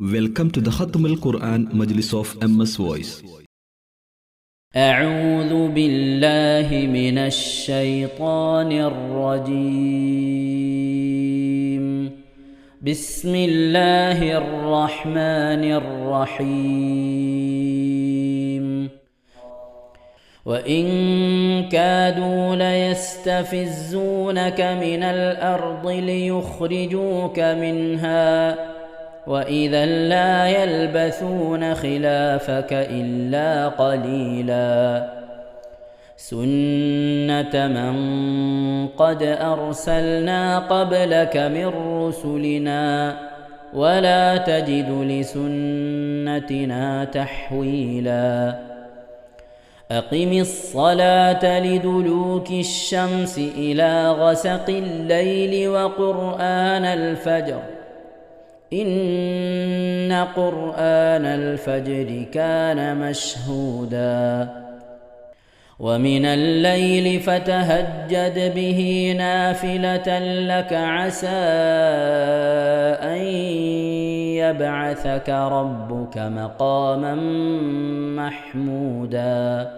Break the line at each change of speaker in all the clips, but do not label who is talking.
Welcome to the Khatam al-Quran Majlis of MS Voice.
أعوذ بالله من الشيطان الرجيم. بسم الله الرحمن الرحيم. وإن كادوا ليستفزونك من الأرض ليخرجوك منها وإذا لا يلبثون خلافك إلا قليلا سنة من قد أرسلنا قبلك من رسلنا ولا تجد لسنتنا تحويلا أقم الصلاة لدلوك الشمس إلى غسق الليل وقرآن الفجر إن قرآن الفجر كان مشهودا ومن الليل فتهجد به نافلة لك عسى أن يبعثك ربك مقاما محمودا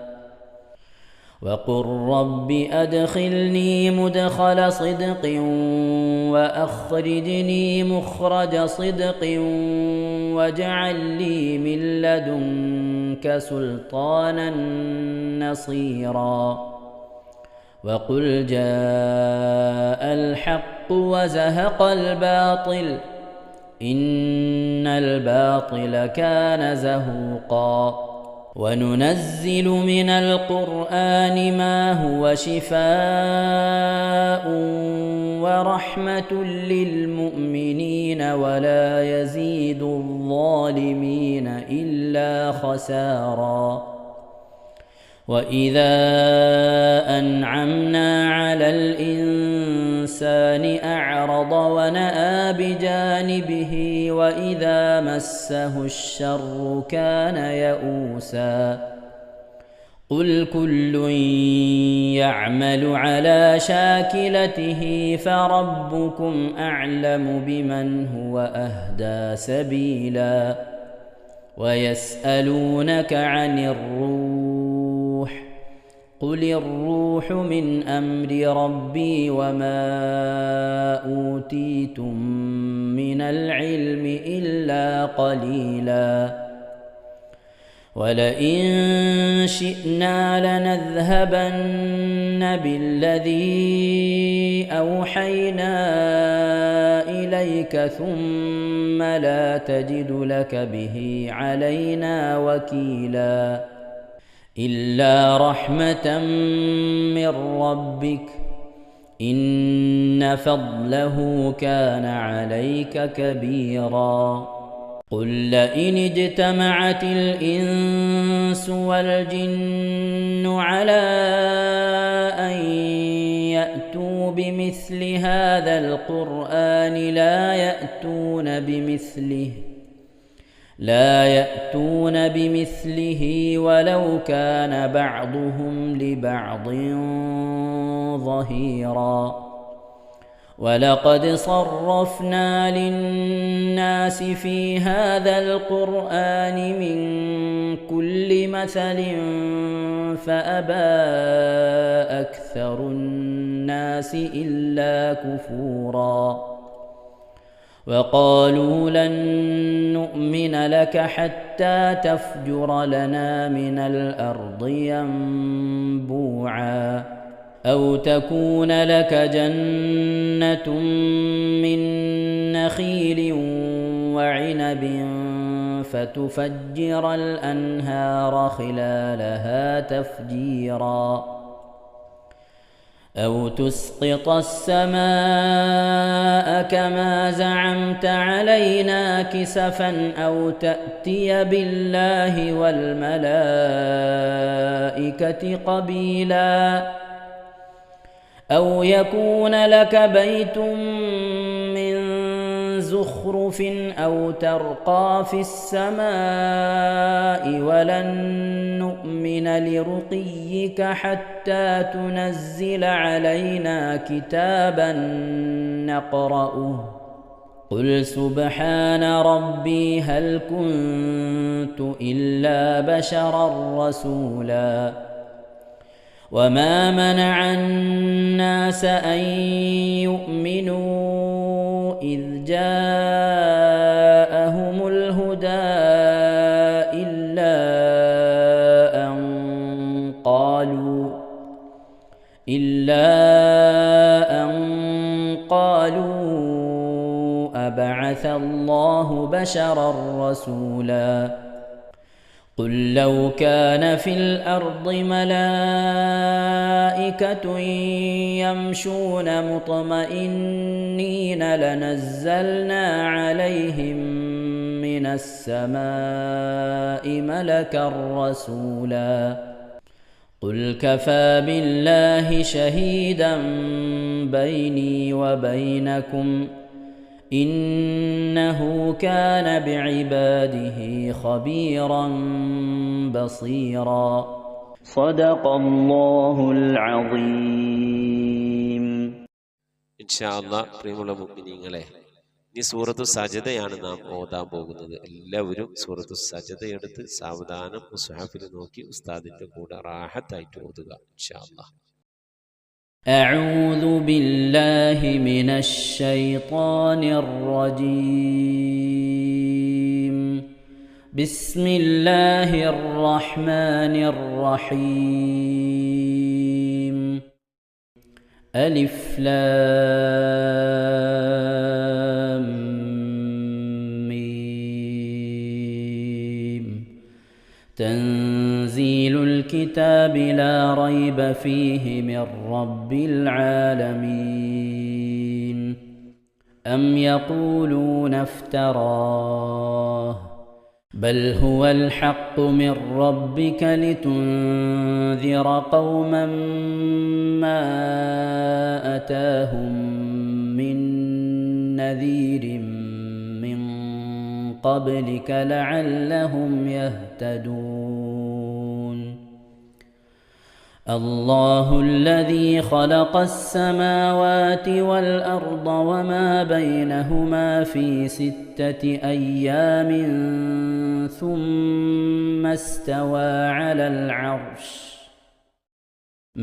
وقل رب أدخلني مدخل صدق وأخرجني مخرج صدق واجعل لي من لدنك سلطانا نصيرا وقل جاء الحق وزهق الباطل إن الباطل كان زهوقا وننزل من القرآن ما هو شفاء ورحمة للمؤمنين ولا يزيد الظالمين إلا خسارا وإذا أنعمنا على الإنسان أعرض ونأى بجانبه وإذا مسه الشر كان يئوسا قل كل يعمل على شاكلته فربكم أعلم بمن هو أهدى سبيلا ويسألونك عن الروح قل الروح من أمر ربي وما أوتيتم من العلم إلا قليلا ولئن شئنا لنذهبن بالذي أوحينا إليك ثم لا تجد لك به علينا وكيلا إلا رحمة من ربك إن فضله كان عليك كبيرا قل لئن اجتمعت الإنس والجن على أن يأتوا بمثل هذا القرآن لا يأتون بمثله ولو كان بعضهم لبعض ظهيرا ولقد صرفنا للناس في هذا القرآن من كل مثل فأبى أكثر الناس إلا كفورا وقالوا لن نؤمن لك حتى تفجر لنا من الأرض ينبوعا أو تكون لك جنة من نخيل وعنب فتفجر الأنهار خلالها تفجيرا أو تسقط السماء كما زعمت علينا كسفا أو تأتي بالله والملائكة قبيلا أو يكون لك بيت من زخرف أو ترقى في السماء ولن نؤمن لرقيك حتى تنزل علينا كتابا نقرأه قل سبحان ربي هل كنت إلا بشرا رسولا وما منع الناس أن يؤمنوا إذ جاءهم الهدى إلا أن قالوا أبعث الله بشرا رسولا قل لو كان في الأرض ملائكة يمشون مطمئنين لنزلنا عليهم من السماء ملكا رسولا قل كفى بالله شهيدا بيني وبينكم إنه كان بعباده خبيرا بصيرا صدق الله العظيم.
ഇൻഷാ അല്ലാഹ് പ്രിയമുള്ള മുഅ്മിനീങ്ങളെ, ഇനി സൂറത്തു സജദയാണ് നാം ഓതാൻ പോകുന്നത്. എല്ലാവരും സൂറത്തു സജദ എടുത്ത് സാവധാനം മുസ്ഹഫിൽ നോക്കി ഉസ്താദിന്റെ കൂടെ റാഹത്തായിട്ട് ഓതുക ഇൻഷാ അല്ലാഹ്.
أعوذ بالله من الشيطان الرجيم. بسم الله الرحمن الرحيم. ألف لام ميم. تنزيل الكتاب لا ريب فيه من رب العالمين. أم يقولون افتراه بل هو الحق من ربك لتنذر قوما ما أتاهم من نذير من قبلك لعلهم يهتدون. الله الذي خلق السماوات والأرض وما بينهما في 6 أيام ثم استوى على العرش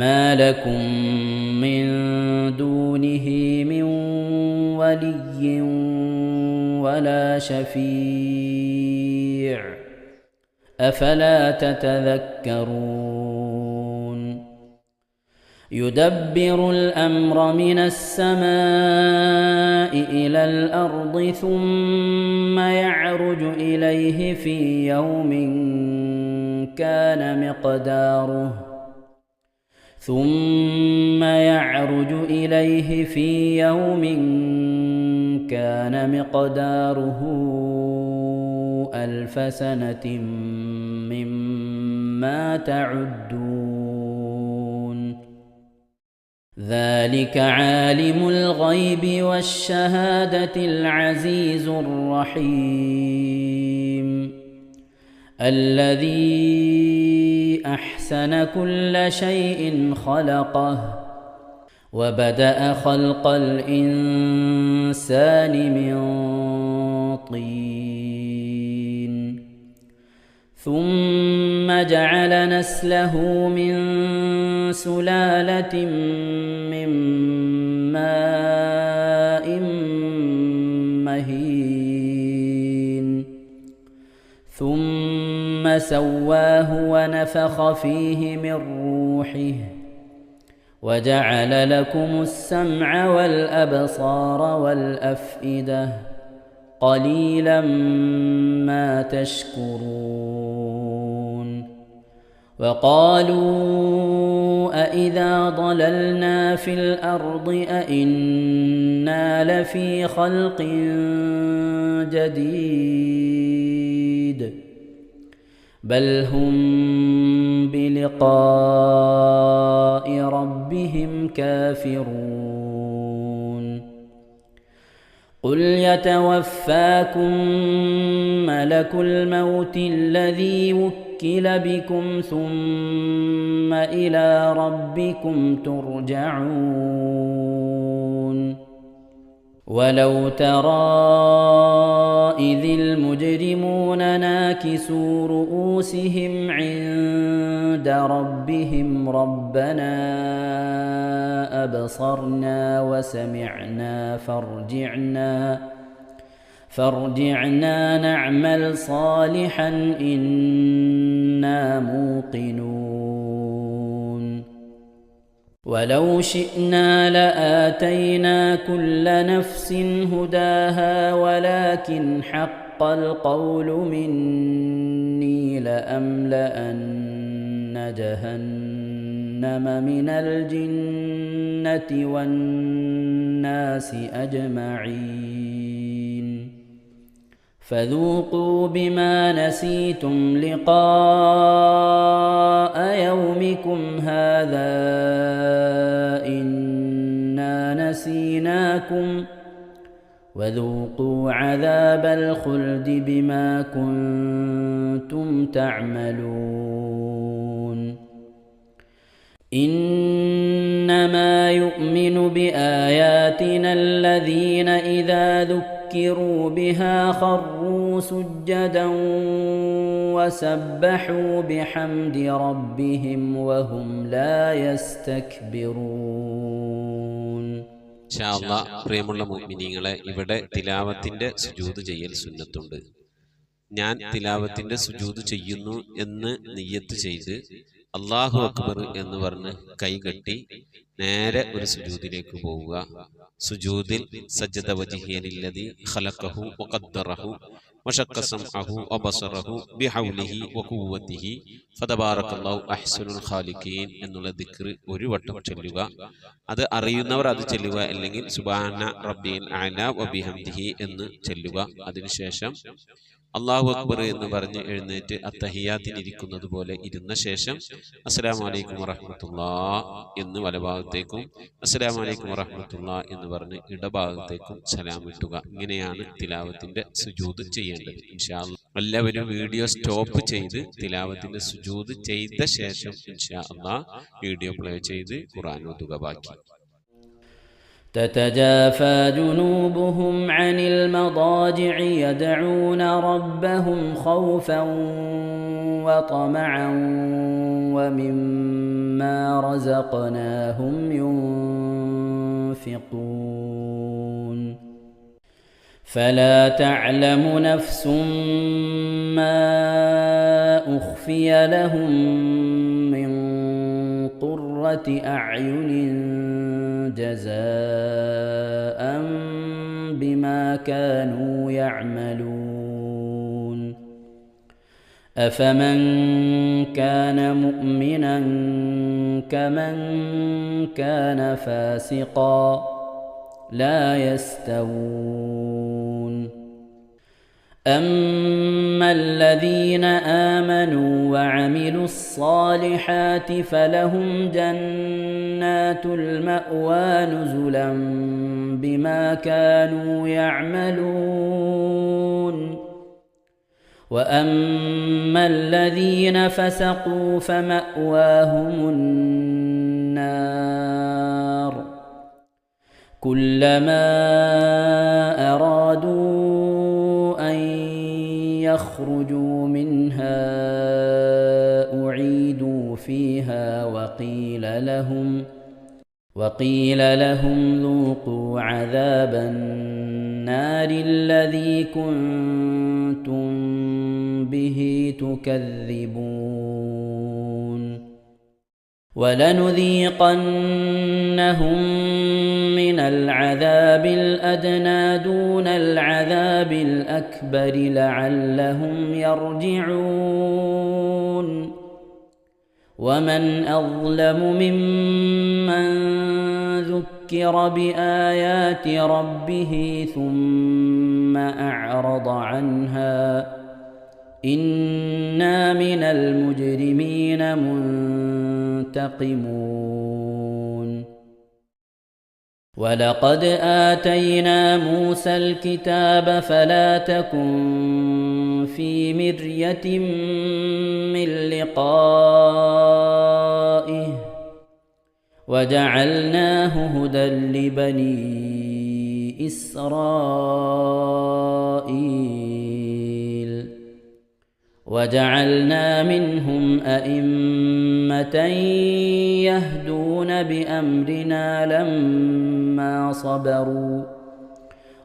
ما لكم من دونه من ولي ولا شفيع أفلا تتذكرون. يدبر الأمر من السماء إلى الأرض ثم يعرج إليه في يوم كان مقداره 1000 سنة مما تعدون. ذلك عالم الغيب والشهادة العزيز الرحيم الذي أحسن كل شيء خلقه وبدأ خلق الإنسان من طين ثم جعل نسله من سلالة من ماء مهين ثم سواه ونفخ فيه من روحه وجعل لكم السمع والأبصار والأفئدة قليلا ما تشكرون. وقالوا أإذا ضللنا في الأرض أإنا لفي خلق جديد بل هم بلقاء ربهم كافرون. قل يتوفاكم ملك الموت الذي وكل بكم ثم إلى ربكم ترجعون. ولو ترى إذ المجرمون ناكسوا رؤوسهم عند ربهم ربنا أبصرنا وسمعنا فارجعنا نعمل صالحا إنا موقنون ولو شئنا لآتينا كل نفس هداها ولكن حق القول مني لأملأن جهنم من الجنة والناس أجمعين فذوقوا بما نسيتم لقاء يومكم هذا إنا نسيناكم وذوقوا عذاب الخلد بما كنتم تعملون إنما يؤمن بآياتنا الذين إذا ذكروا بها خروا سجدا وسبحوا بحمد ربهم وهم لا يستكبرون.
ഇൻഷാ അല്ലാഹ് പ്രിയമുള്ള മുഅ്മിനീങ്ങളെ, ഇവിടെ തിലാവത്തിന്റെ സുജൂദ് ചെയ്യൽ സുന്നത്തുണ്ട്. ഞാൻ തിലാവത്തിന്റെ സുജൂദ് ചെയ്യുന്നു എന്ന് നിയ്യത്ത് ചെയ്ത് അല്ലാഹു അക്ബർ എന്ന് പറഞ്ഞ് കൈകെട്ടി നേരെ ഒരു സുജൂദിലേക്ക് പോവുക. സുജൂദിൽ സജ്ജദ വജ്ഹിയ ലില്ലദി ഖലഖഹു വഖദ്ദറഹു വശഖ്ഖ സമഅഹു വബസറഹു ബിഹൗലിഹി വഖുവ്വതിഹി ഫതബാറകല്ലാഹു അഹ്സനുൽ ഖാലിഖീൻ എന്നുള്ള ദിക്ർ ഒരു വട്ടം ചൊല്ലുക. അത് അറിയുന്നവർ അത് ചൊല്ലുക, അല്ലെങ്കിൽ സുബ്ഹാന റബ്ബിൽ അഅല വബിഹംദിഹി എന്ന് ചൊല്ലുക. അതിനുശേഷം അല്ലാഹു അക്ബർ എന്ന് പറഞ്ഞ് എഴുന്നേറ്റ് അത്തഹിയാത്തിനിരിക്കുന്നത് പോലെ ഇരുന്ന ശേഷം അസ്സലാമു അലൈക്കും വറഹ്മത്തുള്ളാഹ് എന്ന് വലഭാഗത്തേക്കും അസ്സലാമു അലൈക്കും വറഹ്മത്തുള്ളാഹ് എന്ന് പറഞ്ഞ് ഇടഭാഗത്തേക്കും സലാം ഇട്ടുക. ഇങ്ങനെയാണ് തിലാവത്തിന്റെ സുജൂദ് ചെയ്യേണ്ടത്. ഇൻഷാ അല്ലാഹ് എല്ലാവരും വീഡിയോ സ്റ്റോപ്പ് ചെയ്ത് തിലാവത്തിന്റെ സുജൂദ് ചെയ്ത ശേഷം ഇൻഷാ അല്ലാഹ് വീഡിയോ പ്ലേ ചെയ്ത് ഖുർആൻ ഓതുക. ബാക്കി
تتجافى جنوبهم عن المضاجع يدعون ربهم خوفا وطمعا ومما رزقناهم ينفقون فلا تعلم نفس ما أخفي لهم من قرة أعين جزاء بما كانوا يعملون أفمن كان مؤمنا كمن كان فاسقا لا يستوون أما الذين آمنوا وعملوا الصالحات فلهم جنات المأوى نزلا بما كانوا يعملون وأما الذين فسقوا فمأواهم النار كلما أرادوا أن يخرجوا منها أعيدوا فيها وقيل لهم ذوقوا عذاب النار الذي كنتم به تكذبون ولنذيقنهم من العذاب الأدنى دون العذاب الأكبر لعلهم يرجعون ومن أظلم ممن ذكر بآيات ربه ثم أعرض عنها إنا من المجرمين منتقمون ولقد آتينا موسى الكتاب فلا تكن في مرية من لقائه وجعلناه هدى لبني إسرائيل وجعلنا منهم أئمة يهدون بأمرنا لما صبروا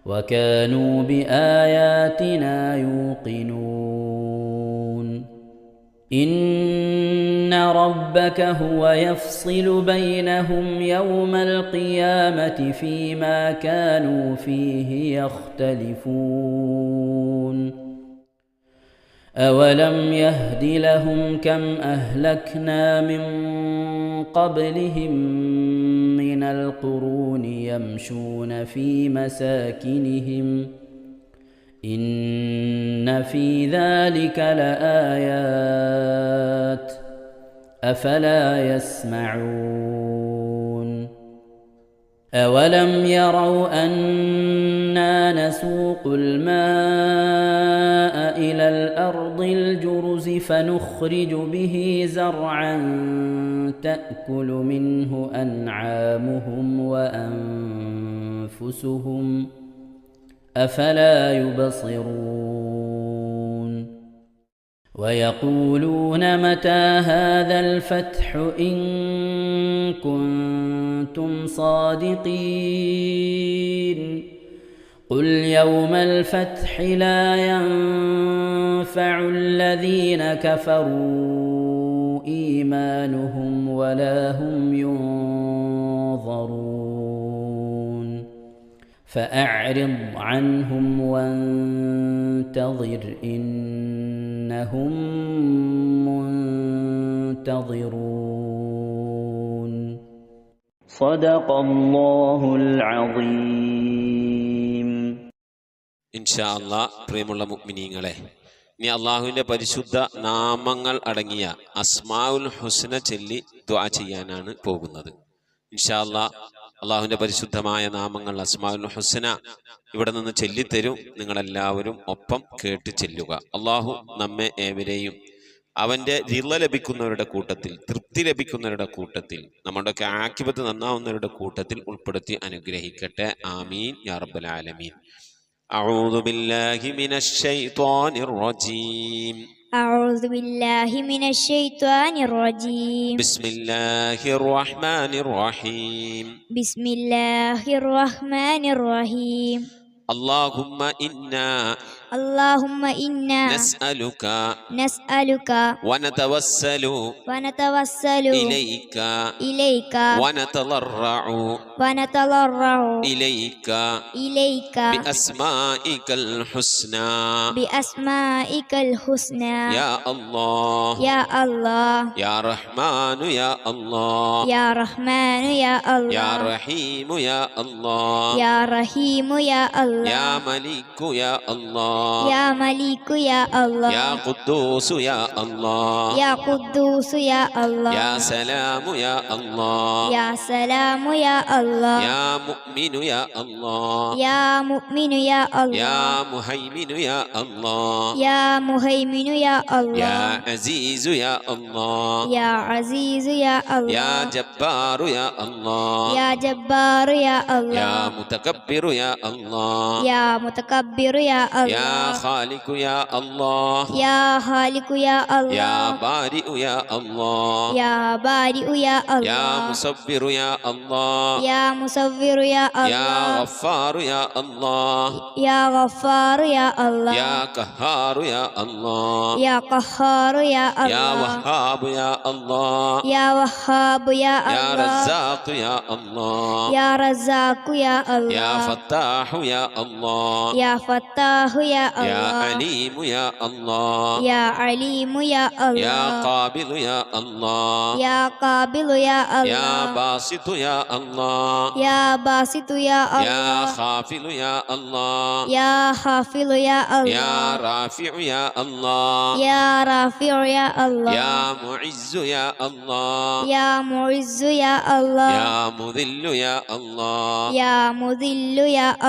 وكانوا بآياتنا يوقنون إن ربك هو يفصل بينهم يوم القيامة فيما كانوا فيه يختلفون أولم يهد لهم كم أهلكنا من قبلهم من القرون يمشون في مساكنهم إن في ذلك لآيات أفلا يسمعون أولم يروا أنا نسوق الماء إلى الأرض الجرز فنخرج به زرعا تأكل منه أنعامهم وأنفسهم أفلا يبصرون ويقولون متى هذا الفتح إن كنتم صادقين قل يوم الفتح لا ينفع الذين كفروا إيمانهم ولا هم ينظرون فأعرض عنهم وانتظر إنهم منتظرون صدق الله العظيم.
ഇൻഷാ അല്ലാഹ് പ്രിയമുള്ള മുഅ്മിനീങ്ങളെ, ഇനി അള്ളാഹുവിൻ്റെ പരിശുദ്ധ നാമങ്ങൾ അടങ്ങിയ അസ്മാഉൽ ഹുസ്ന ചൊല്ലി ദുആ ചെയ്യാനാണ് പോകുന്നത്. ഇൻഷാ അല്ലാഹ് അള്ളാഹുവിൻ്റെ പരിശുദ്ധമായ നാമങ്ങൾ അസ്മാഉൽ ഹുസ്ന ഇവിടെ നിന്ന് ചൊല്ലിത്തരും. നിങ്ങളെല്ലാവരും ഒപ്പം കേട്ട് ചെല്ലുക. അള്ളാഹു നമ്മെ ഏവരെയും അവൻ്റെ റിള ലഭിക്കുന്നവരുടെ കൂട്ടത്തിൽ, തൃപ്തി ലഭിക്കുന്നവരുടെ കൂട്ടത്തിൽ, നമ്മുടെയൊക്കെ ആഖിബത്ത് നന്നാവുന്നവരുടെ കൂട്ടത്തിൽ ഉൾപ്പെടുത്തി അനുഗ്രഹിക്കട്ടെ. ആമീൻ യാ റബ്ബൽ ആലമീൻ. أعوذ بالله من الشيطان الرجيم.
أعوذ بالله من الشيطان الرجيم.
بسم الله الرحمن الرحيم.
بسم الله الرحمن الرحيم.
اللهم إنا نسألك ونتوسل إليك ونتضرع إليك بأسمائك الحسنى يا الله يا رحمن يا الله يا رحيم يا الله يا ملك يا الله يا قدوس يا الله يا سلام يا الله يا مؤمن يا الله يا مهيمن يا الله يا عزيز يا الله يا جبار يا الله يا متكبر يا الله يا خالق يا الله يا بارئ يا الله يا مصبر يا الله يا غفار يا الله يا قهار يا الله يا وهاب يا الله يا رزاق يا الله يا فتاح يا الله يا عليم يا الله يا قابل يا الله يا باسط يا الله يا خافل يا الله يا رافع يا الله يا معز يا الله يا مذل يا الله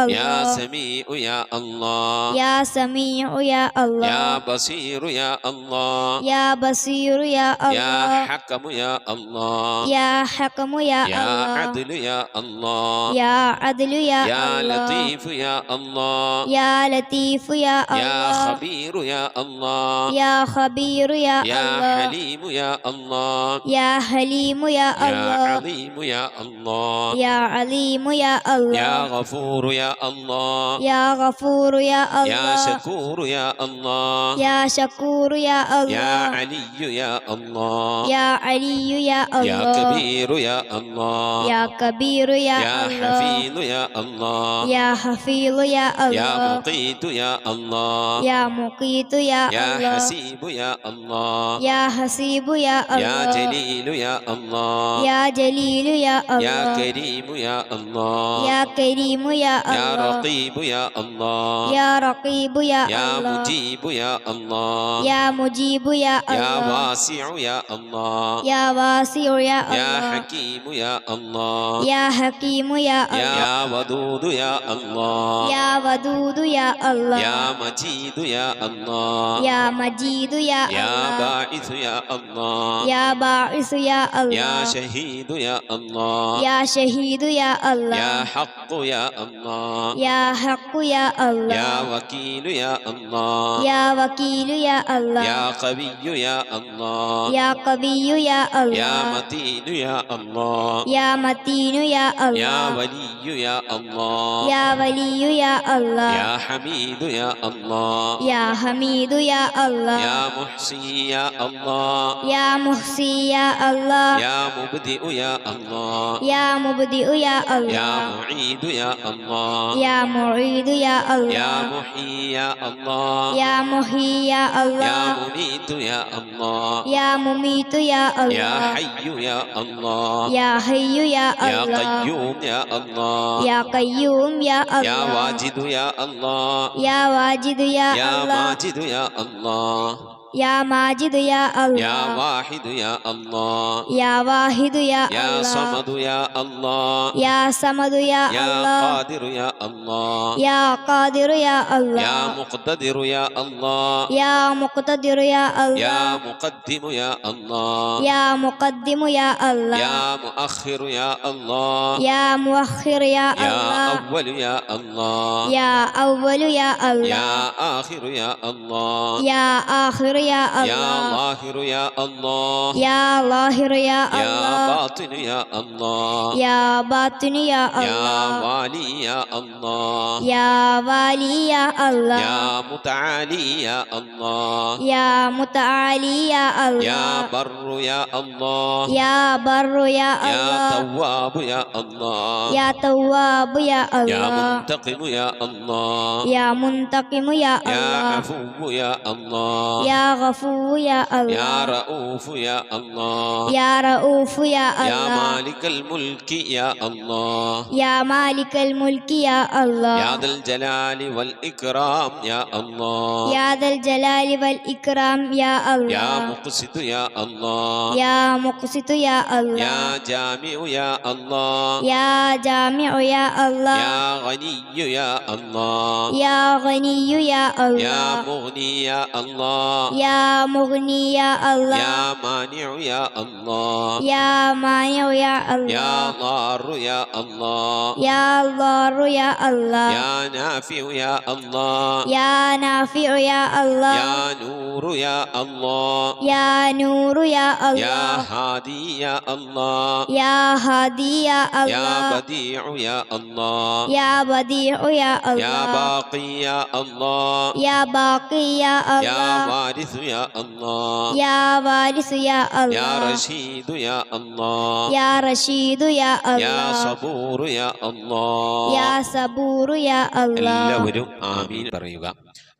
يا سميع يا الله يا
يا سميع يا
يا
الله
بصير يا الله
يا بصير يا
يا
الله
حكم يا الله
يا حكم يا
يا
الله
عدل يا الله
يا عدل يا
يا
الله
لطيف يا الله
يا لطيف يا
يا
الله
خبير يا الله
يا خبير يا
يا
الله
حليم يا الله
يا حليم يا
يا
الله
عظيم يا الله
يا عليم يا
يا
الله
غفور يا الله
يا غفور يا
يا
الله
شكور يا الله
يا شكور يا
يا
الله
علي يا الله
يا علي يا
يا
الله
كبير يا الله
يا كبير يا
يا
الله
حفيظ يا الله
يا حفيظ يا
يا
الله
مقيت يا الله
يا مقيت يا
يا
الله
حسيب يا الله
يا حسيب يا
يا
الله
جليل يا الله
يا جليل يا
يا
الله
كريم يا الله
يا كريم يا
يا
الله
رقيب يا الله
يا رقيب يا
يا
الله
مجيب يا الله
يا مجيب يا
يا
الله
واسع يا الله
يا واسع يا
يا
الله
حكيم يا الله
يا حكيم يا الله
يا ودود يا الله
يا ودود يا الله
يا مجيد يا الله
يا مجيد يا
يا
الله
باعث يا الله
يا باعث يا
يا
الله
شهيد يا الله
يا شهيد يا الله
يا حق يا الله
يا حق يا الله
يا وكيل يا الله
يا وكيل يا الله
يا قوي يا الله
يا قوي يا
يا
الله
متين يا الله
يا متين يا
يا
الله
ولي يا الله
يا ولي يا الله
يا حميد يا الله
يا حميد يا الله
يا محصي يا الله
يا محصي يا الله
يا مبدئ يا الله
يا مبدئ يا
يا
الله
معيد يا الله
يا معيد يا
يا
الله
محيي يا الله
يا محيي يا
يا
الله
مميت يا الله
يا مميت يا
يا
الله
حي يا الله
يا حي يا
يا
الله
قيوم يا الله
يا قيوم يا
يا
الله
واجد يا الله
يا واجد يا
يا
الله
ماجد يا الله
يا ماجد يا
يا
الله
واحد يا الله
يا واحد يا
يا
الله
صمد يا الله
يا صمد يا
يا
الله
قادر يا الله
يا قادر يا
يا
الله
مقتدر يا الله
يا مقتدر يا
يا
الله
مقدم يا الله
يا مقدم يا الله
يا مؤخر يا الله
يا مؤخر يا
يا
الله
أول يا الله
يا أول يا الله
يا آخر يا الله
يا آخر يا
يا
الله
ظاهر يا الله
يا ظاهر يا
يا
الله
باطن يا الله
يا باطن يا
يا
الله
والي يا الله
يا والي يا الله
يا متعالي يا الله
يا متعالي يا
يا
الله
بر يا الله
يا بر يا
يا
الله
تواب يا الله
يا تواب يا
يا
الله
منتقم يا الله
يا منتقم يا
يا
الله
عفو يا الله
يا غفور يا
يا
الله
رؤوف يا الله
يا رؤوف يا
يا
الله
مالك الملك يا الله
يا مالك الملك يا الله
يا ذا الجلال والإكرام يا الله
يا ذا الجلال والإكرام يا
يا
الله
مقسط يا الله
يا مقسط يا الله
يا جامع يا الله
يا جامع يا الله
يا غني يا الله
يا غني يا
يا
الله
مغني يا الله
يا مغني يا الله
يا مانع يا الله
يا مانع يا
يا
الله
ضار يا الله
يا ضار يا الله
يا نافع يا الله
يا نافع يا الله
يا نور يا الله
يا نور يا
يا
الله
هادي يا الله
يا هادي يا
يا
الله
بديع يا الله
يا بديع يا
يا
الله
باقي يا الله
يا باقي يا
يا
الله
وارث يا الله
يا وارث يا
يا
الله
رشيد يا الله
يا رشيد يا
يا
الله
صبور يا الله
يا صبور يا الله
എല്ലാവരും ആമീൻ പറയുക.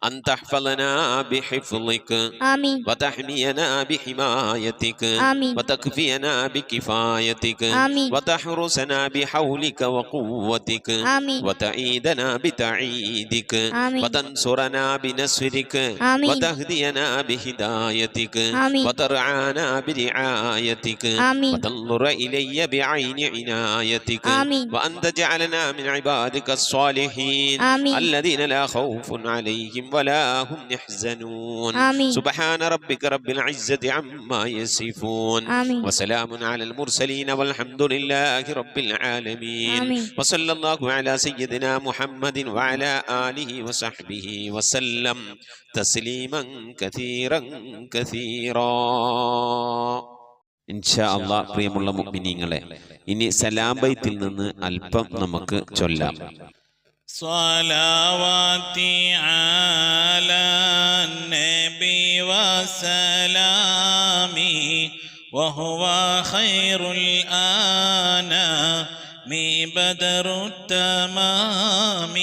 أن تحفظنا بحفظك
آمين
وتحمينا بحمايتك
آمين
وتكفينا بكفايتك
آمين
وتحرسنا بحولك وقوتك
آمين
وتعيدنا بتعيدك
آمين
وتنصرنا بنصرك
آمين
وتهدينا بهدايتك
آمين
وترعانا برعايتك
آمين
وتنظر إلي بعين عنايتك
آمين
وأن تجعلنا من عبادك الصالحين
آمين
الذين لا خوف عليهم ولا هم يحزنون
آمين
سبحان ربك رب العزة عما يصفون
آمين
وسلام على المرسلين والحمد لله رب العالمين
آمين
وصلى الله على سيدنا محمد وعلى آله وصحبه وسلم تسليما كثيرا كثيرا ഇൻഷാ അല്ലാഹ്. പ്രിയമുള്ള മുഅ്മിനീങ്ങളെ, ഇനി സലാം ബൈത്തിൽ നിന്ന് അല്പം നമുക്ക് ചൊല്ലാം.
صلواتي على النبي وسلامي وهو خير الأنام بدر التمام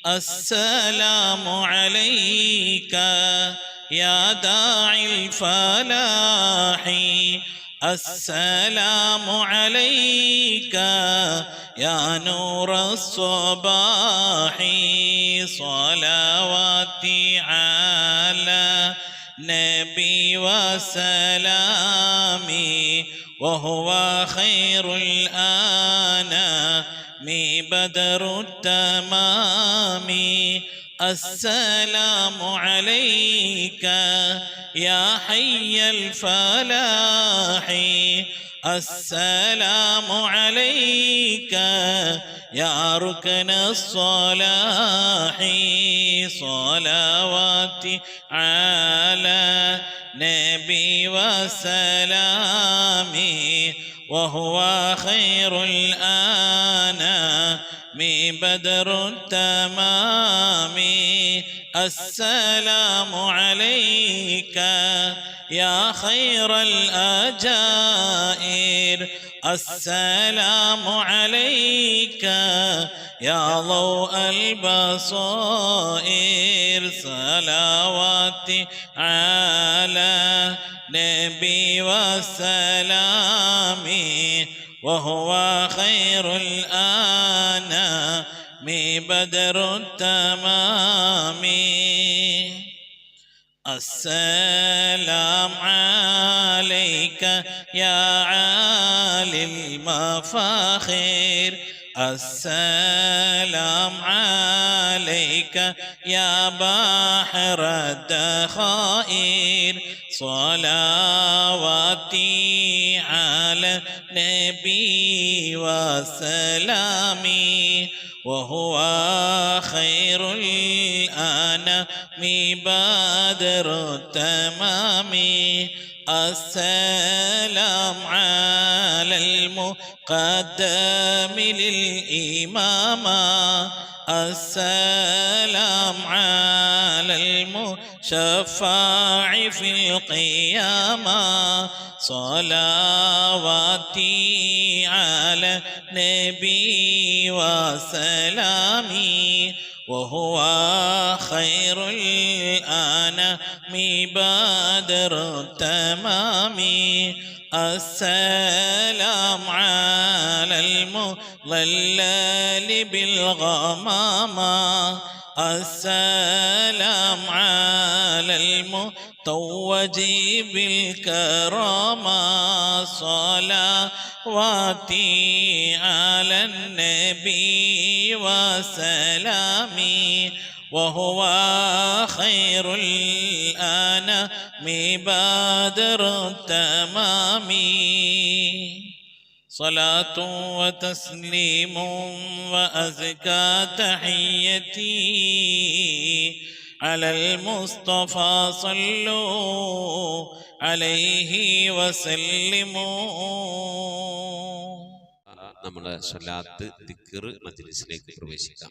السلام عليك يا داعي الفلاح السلام عليك يا نور الصباح صلواتي على نبي وسلامي وهو خير الأنام بدر التمام السلام عليك يا حي الفلاح السلام عليك يا ركن الصلاح صلواتي على نبي وسلامي وهو خير الأنام بدر التمام السلام عليك يا خير الأجائر السلام عليك يا ضوء البصائر صلواتي على نبي وسلامي وهو خير الأنام بدر التمام السلام عليك يا عالي المفاخر السلام عليك يا بحر الدخائر صلواتي على النبي وسلامي وهو خير الأنام بدر التمام السلام على المقدم للإمامة السلام على المشفع في القيامة صلواتي على النبي وسلامي وهو خير الأنام بدر التمام السلام على المظلل بالغمامة السلام على المتوج بالكرامة صلواتي على النبي وسلامي وهو خير الأنام بدر التمام صلاة وتسليم وأزكى تحيتي على المصطفى صلوا عليه وسلموا.
നമ്മുടെ സ്വലാത്ത് ദിക്ർ മജ്ലിസിലേക്ക് പ്രവേശിക്കാം.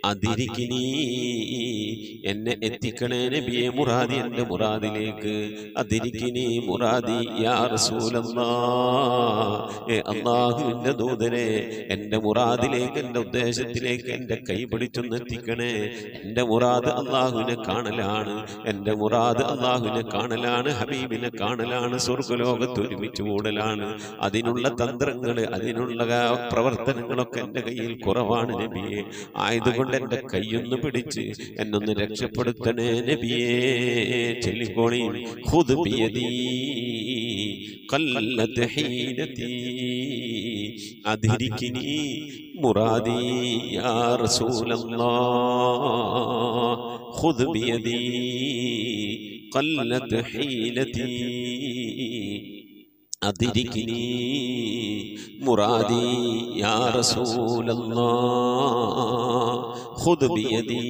അതിരിക്കിനി എന്നെ എത്തിക്കണേ നബിയെ മുറാദി എൻ്റെ മുറാദിലേക്ക് അതിരിക്കിനി മുറാദി യാ റസൂലല്ലാഹ് അല്ലാഹുവിൻ്റെ ദൂതനെ എൻ്റെ മുറാദിലേക്ക് എൻ്റെ ഉദ്ദേശത്തിലേക്ക് എൻ്റെ കൈ പിടിച്ചൊന്ന് എത്തിക്കണേ എൻ്റെ മുറാദ് അല്ലാഹുവിനെ കാണലാണ് എൻ്റെ മുറാദ് അല്ലാഹുവിനെ കാണലാണ് ഹബീബിനെ കാണലാണ് സ്വർഗ്ഗലോകത്ത് ഒരുമിച്ച് കൂടലാണ് അതിനുള്ള തന്ത്രങ്ങൾ അതിനുള്ള പ്രവർത്തനങ്ങളൊക്കെ എൻ്റെ കയ്യിൽ കുറവാണ് നബിയെ ആയതുകൊണ്ട് എൻ്റെ കൈയൊന്ന് പിടിച്ച് എന്നൊന്ന് രക്ഷപ്പെടുത്തണേ നബിയേ ചൊല്ലിക്കോളി ഖുദ് ബിയദീ ഖല്ലത് ഹീനതീ അദ്രികിനി മുറാദി യാ റസൂലല്ലാഹ് ഖുദ് ബിയദീ ഖല്ലത് ഹീനതീ അദ്രികിനി മുറാദി യാ റസൂലല്ലാഹ് ഖുദ് ബിയദീ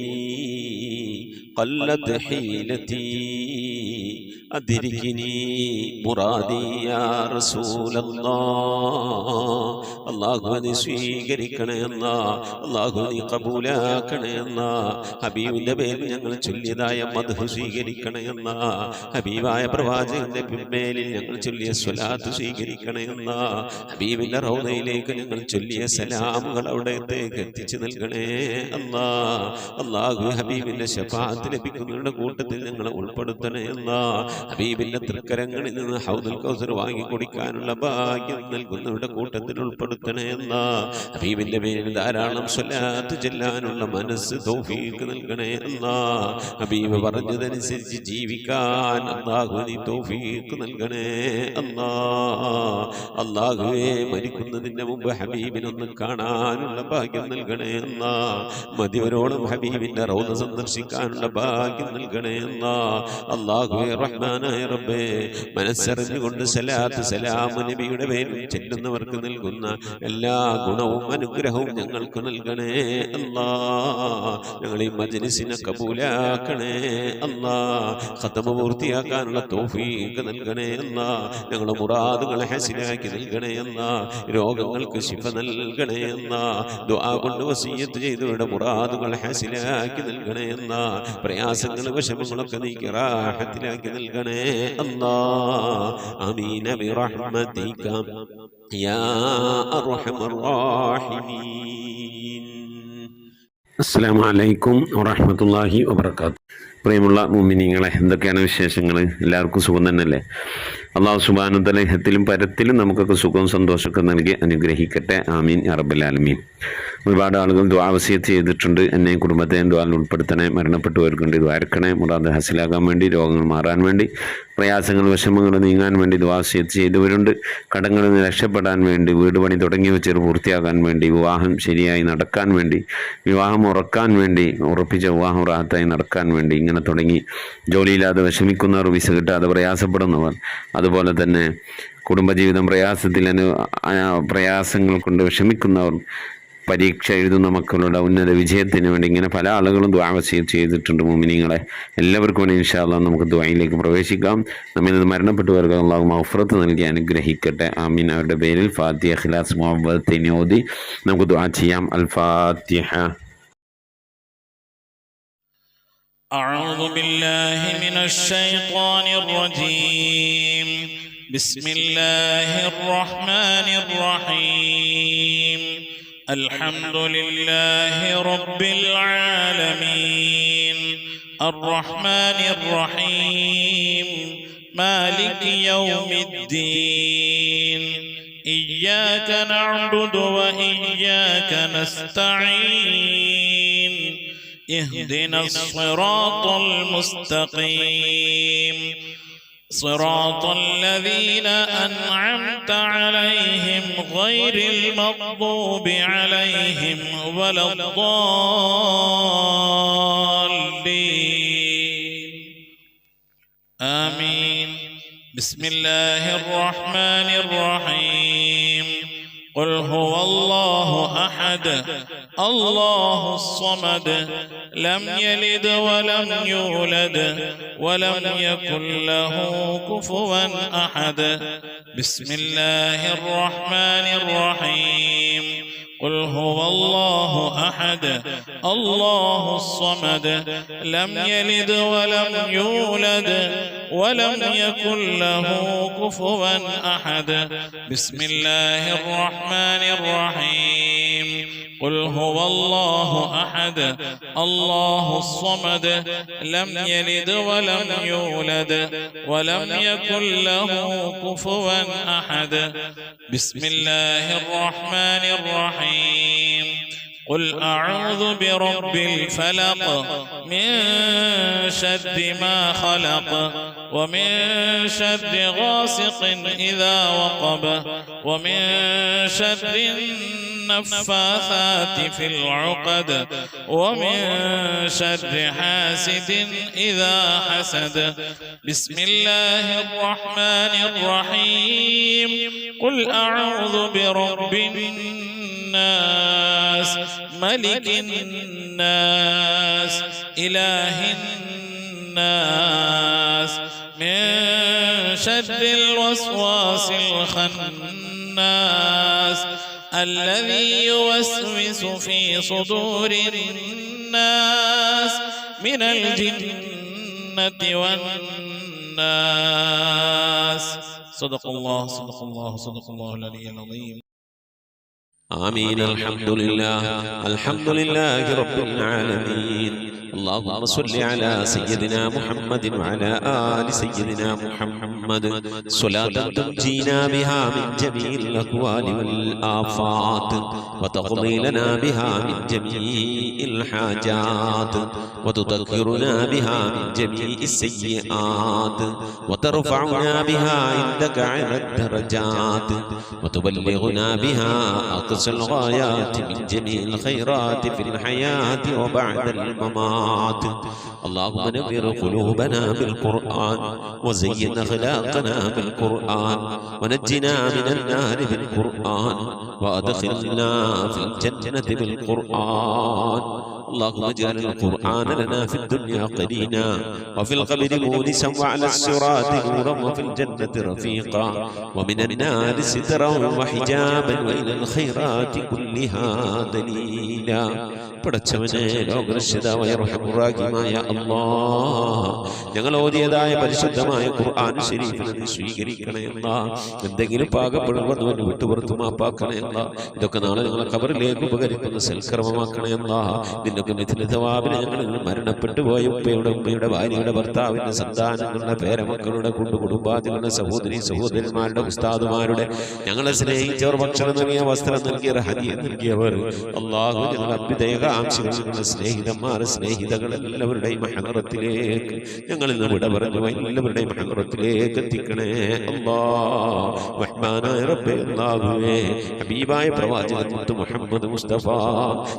ഖല്ലത് ഹീലതീ അദ്രികിനി മുറാദി യാ റസൂലല്ലാഹ് അല്ലാഹുവേ സ്വീകരിക്കണേ അല്ലാഹുവേ ഖബൂലാക്കണേ ഹബീബിന്റെ പേരിൽ ഞങ്ങൾ ചൊല്ലിയതായ മദ്ഹ് സ്വീകരിക്കണേ ഹബീബായ പ്രവാചകന്റെ മേലിൽ ഞങ്ങൾ ചൊല്ലിയ സ്വലാത്ത് സ്വീകരിക്കണേ ഹബീബിന്റെ റൗദയിലേക്ക് ഞങ്ങൾ ചൊല്ലിയ സലാമുകൾ അവിടത്തേക്ക് എത്തിച്ചു നൽകണേ അല്ലാഹുവേ ഹബീബിന്റെ ശഫാഅത്ത് ലഭിക്കുന്നവരുടെ കൂട്ടത്തിൽ ഞങ്ങളെ ഉൾപ്പെടുത്തണേ ഹബീബിന്റെ തൃക്കരങ്ങളിൽ നിന്ന് ഹൗദുൽ കൗസർ വാങ്ങി കുടിക്കാനുള്ള ഭാഗ്യം നൽകുന്നവരുടെ കൂട്ടത്തിൽ ഉൾപ്പെടുത്തണേ ഹബീബിന്റെ പേരിൽ ധാരാളം സ്വലാത്ത് ചെല്ലാനുള്ള മനസ്സ് തൗഫീഖ് നൽകണേ ഹബീബ് പറഞ്ഞതനുസരിച്ച് ജീവിക്കാൻ അല്ലാഹുവേ തൗഫീഖ് നൽകണേ അല്ലാഹുവേ മരിക്കുന്നതിന് മുമ്പ് ഹബീബിനൊന്ന് കാണാനുള്ള ഭാഗ്യം നൽകണേ മതിവരോളം ഹബീബിന്റെ റൗദ സന്ദർശിക്കാനുള്ള ഭാഗ്യം നൽകണേ അല്ലാഹുവേ റഹ്മാനായ റബ്ബേ മനസ്സറിഞ്ഞുകൊണ്ട് സലാത്ത് സലാം നബിയുടെ പേരിൽ ചെല്ലുന്നവർക്ക് നൽകുന്ന എല്ലാ ഗുണവും അനുഗ്രഹവും ഞങ്ങൾക്ക് നൽകണേ ഞങ്ങൾ ഈ മജ്‌ലിസിനെ കബൂലാക്കണേ ഖതമ പൂർത്തിയാക്കാനുള്ള തൗഫീഖ് നൽകണേ ഞങ്ങളുടെ മുറാദുകളെ ഹസിനാക്കി നൽകണേ രോഗങ്ങൾക്ക് ശിഫ നൽകണേ ദുആ കൊണ്ട് വസിയ്യത്ത് ചെയ്തവരുടെ മുറാദുകൾ ഹസിനാക്കി നൽകണേ പ്രയാസങ്ങൾ വിഷമങ്ങളൊക്കെ നീക്കി റാഹത്തിലാക്കി നൽകണേ ആമീൻ ബിറഹ്മതിക യാ അർഹമർ റഹീമീൻ.
അസ്സലാമു അലൈക്കും വറഹ്മത്തുള്ളാഹി വബറകാതുഹു. പ്രിയമുള്ള മുഅ്മിനീങ്ങളെ, എന്തൊക്കെയാണ് വിശേഷങ്ങൾ? എല്ലാവർക്കും സുഖം തന്നെയല്ലേ? അല്ലാഹു സുബ്ഹാനഹു വ തആല ഇഹത്തിലും പരത്തിലും നമുക്കൊക്കെ സുഖവും സന്തോഷമൊക്കെ നൽകി അനുഗ്രഹിക്കട്ടെ. ആമീൻ യാ റബ്ബൽ ആലമീൻ. ഒരുപാട് ആളുകൾ ദുആ വസിയത്ത് ചെയ്തിട്ടുണ്ട്. എന്നെയും കുടുംബത്തെയും ദുആയിൽ ഉൾപ്പെടുത്തണേ. മരണപ്പെട്ടുപോയവർക്ക് വേണ്ടി ദ്വാരക്കണേ. മുറാദ് ഹസിലാകാൻ വേണ്ടി, രോഗങ്ങൾ മാറാൻ വേണ്ടി, പ്രയാസങ്ങൾ വിഷമങ്ങൾ നീങ്ങാൻ വേണ്ടി ദുആ വസിയത്ത് ചെയ്തവരുണ്ട്. കടങ്ങളിൽ നിന്ന് രക്ഷപ്പെടാൻ വേണ്ടി, വീട് പണി തുടങ്ങി വെച്ച് പൂർത്തിയാക്കാൻ വേണ്ടി, വിവാഹം ശരിയായി നടക്കാൻ വേണ്ടി, വിവാഹം ഉറക്കാൻ വേണ്ടി, ഉറപ്പിച്ച വിവാഹം റാഹത്തായി നടക്കാൻ വേണ്ടി, ഇങ്ങനെ തുടങ്ങി ജോലിയില്ലാതെ വിഷമിക്കുന്നവർ, വിസ കിട്ടാതെ പ്രയാസപ്പെടുന്നവർ, അതുപോലെ തന്നെ കുടുംബജീവിതം പ്രയാസങ്ങൾ കൊണ്ട് വിഷമിക്കുന്നവർ, പരീക്ഷ എഴുതുന്ന മക്കളുടെ ഉന്നത വിജയത്തിന് വേണ്ടി, ഇങ്ങനെ പല ആളുകളും ദുആ വസിയത്ത് ചെയ്തിട്ടുണ്ട്. മുഅ്മിനീങ്ങളെ, എല്ലാവർക്കും വേണ്ടി ഇൻഷാ അല്ലാഹ് നമുക്ക് ദുആയിലേക്ക് പ്രവേശിക്കാം. നമ്മിൽ നിന്ന് മരണപ്പെട്ടവർക്ക് അല്ലാഹു മഗ്ഫിറത്ത് നൽകി അനുഗ്രഹിക്കട്ടെ. ആമീൻ. അവരുടെ പേരിൽ ഫാത്തിഹ, ഇഖ്ലാസ്, മുഅവ്വദത്തൈൻ ഓതി നമുക്ക് ദുആ ചെയ്യാം. അൽ ഫാത്തിഹ.
أعوذ بالله من الشيطان الرجيم. بسم الله الرحمن الرحيم. الحمد لله رب العالمين الرحمن الرحيم مالك يوم الدين إياك نعبد وإياك نستعين اهدنا الصراط المستقيم صراط الذين أنعمت عليهم غير المغضوب عليهم ولا الضالين آمين. بسم الله الرحمن الرحيم. قل هو الله أحد الله الصمد لم يلد ولم يولد ولم يكن له كفوا أحد. بسم الله الرحمن الرحيم. قل هو الله أحد الله الصمد لم يلد ولم يولد ولم يكن له كفوا أحد بسم الله الرحمن الرحيم قل هو الله أحد الله الصمد لم يلد ولم يولد ولم يكن له كفوا أحد بسم الله الرحمن الرحيم قل أعوذ برب الفلق من شر ما خلق ومن شر غاسق إذا وقب ومن شر النفاثات في العقد ومن شر حاسد إذا حسد بسم الله الرحمن الرحيم قل أعوذ برب الناس ملك الناس إله الناس من شر الوسواس الخناس الذي يوسوس في صدور الناس من الجنة والناس صدق الله صدق الله صدق الله العلي العظيم
آمين الحمد لله رب العالمين اللهم صل على سيدنا محمد وعلى آل سيدنا محمد صلاة تنجينا بها من جميع الأكوان والآفات وتقضي لنا بها من جميع الحاجات وتذكرنا بها من جميع السيئات وترفعنا بها عندك على الدرجات وتبلغنا بها أقصى الغايات من جميع الخيرات في الحياة وبعد الممات. اللهم نور قلوبنا بالقرآن وزين أخلاقنا بالقرآن ونجنا من النار بالقرآن وأدخلنا في الجنة بالقرآن. اللهم اجعل القرآن لنا في الدنيا قرينا وفي القبر مونسا وعلى الصراط نورا وفي الجنة رفيقا ومن النار سترا وحجابا وإلى الخيرات كلها دليلا. പടച്ചവനെ ലോകരക്ഷിതാവായ റഹ്മാനായ അല്ലാഹ് ഞങ്ങൾ ഓതിയതായ പരിശുദ്ധമായ ഖുർആൻ ശരീഫിനെ നീ സ്വീകരിക്കണേ അല്ലാഹ്. എന്തെങ്കിലും പാകപ്പെടുമ്പോൾ വിട്ടുപുറത്തു മാപ്പാക്കണേ അല്ലാഹ്. ഇതൊക്കെ നാളെ ഞങ്ങളെ ഖബറിലേക്ക് ഉപകരിക്കുന്ന സൽക്കർമ്മമാക്കണേ അല്ലാഹ്. നിന്നൊക്കെ മിഥിലതവാബിനെ ഞങ്ങൾ മരണപ്പെട്ടു പോയ ഉമ്മയുടെ ഭാര്യയുടെ ഭർത്താവിന്റെ സന്താനങ്ങളുടെ പേരമക്കളുടെ കുടുംബാദികളുടെ സഹോദരി സഹോദരന്മാരുടെ ഉസ്താദുമാരുടെ ഞങ്ങളെ സ്നേഹിച്ചവർ ഭക്ഷണം നൽകിയ വസ്ത്രം നൽകിയവർ ഹദിയ നൽകിയവർ അല്ലാഹു ഞങ്ങൾ അഭ്യുദയ ആംശികളുടെ സ്നേഹിതന്മാർ സ്നേഹിതകൾ എല്ലാവരുടെയും ഹദറത്തിലേക്ക് ഞങ്ങളിൽ നിന്ന് വിട പറഞ്ഞു എല്ലാവരുടെയും ഹദറത്തിലേക്ക് എത്തിക്കണേ അല്ലാഹ്. റഹ്മാനായ റബ്ബേ അല്ലാഹുവേ ഹബീബായ പ്രവാചകൻ മുഹമ്മദ് മുസ്തഫ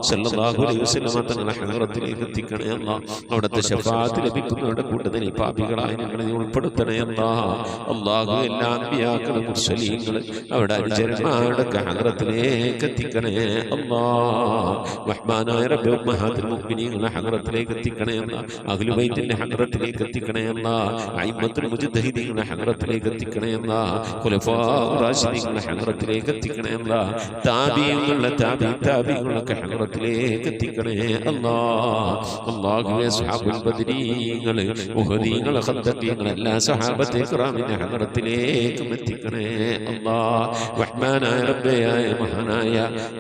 സല്ലല്ലാഹു അലൈഹി വസല്ലം തങ്ങളുടെ ഹദറത്തിലേക്ക് എത്തിക്കണേ അല്ലാഹ്. അവിടുത്തെ ശഫാഅത്ത് ലഭിക്കുന്നവരുടെ കൂട്ടത്തിൽ പാപികളായ ഞങ്ങളെ ഉൾപ്പെടുത്തണേ അല്ലാഹ്. അല്ലാഹു എല്ലാ അൻബിയാക്കളും മുർസലീങ്ങളും അവരുടെ അനുചരന്മാരുടെ ഹദറത്തിലേക്ക് എത്തിക്കണേ അല്ലാഹ്. റഹ്മാനായ റബ്ബേ ഉമ്മഹാത്തുൽ മുഅ്മിനീങ്ങളുടെ ഹദറത്തിലേക്ക് എത്തിക്കണേ അല്ലാഹ്. അഹ്ലു ബൈത്തിന്റെ ഹദറത്തിലേക്ക് എത്തിക്കണേ അല്ലാഹ്. അയിമ്മത്തുൽ മുജ്തഹിദീങ്ങളുടെ ഹദറത്തിലേക്ക് എത്തിക്കണേ അല്ലാഹ്. ഖുലഫാഉർ റാഷിദീങ്ങളുടെ ഹദറത്തിലേക്ക് എത്തിക്കണേ അല്ലാഹ്. താബിഈങ്ങളുടെ താബിഈങ്ങളുടെ ഹദറത്തിലേക്ക് എത്തിക്കണേ അല്ലാഹ്. അല്ലാഹുവേ സ്വഹാബുൽ ബദരീങ്ങൾ ഉഹദീങ്ങൾ ഖദ്ദീങ്ങൾ എല്ലാ സ്വഹാബത്തെ കിറാമിന്റെ ഹദറത്തിലേക്ക് എത്തിക്കണേ അല്ലാഹ്. റഹ്മാനായ റബ്ബേ മഹാനായ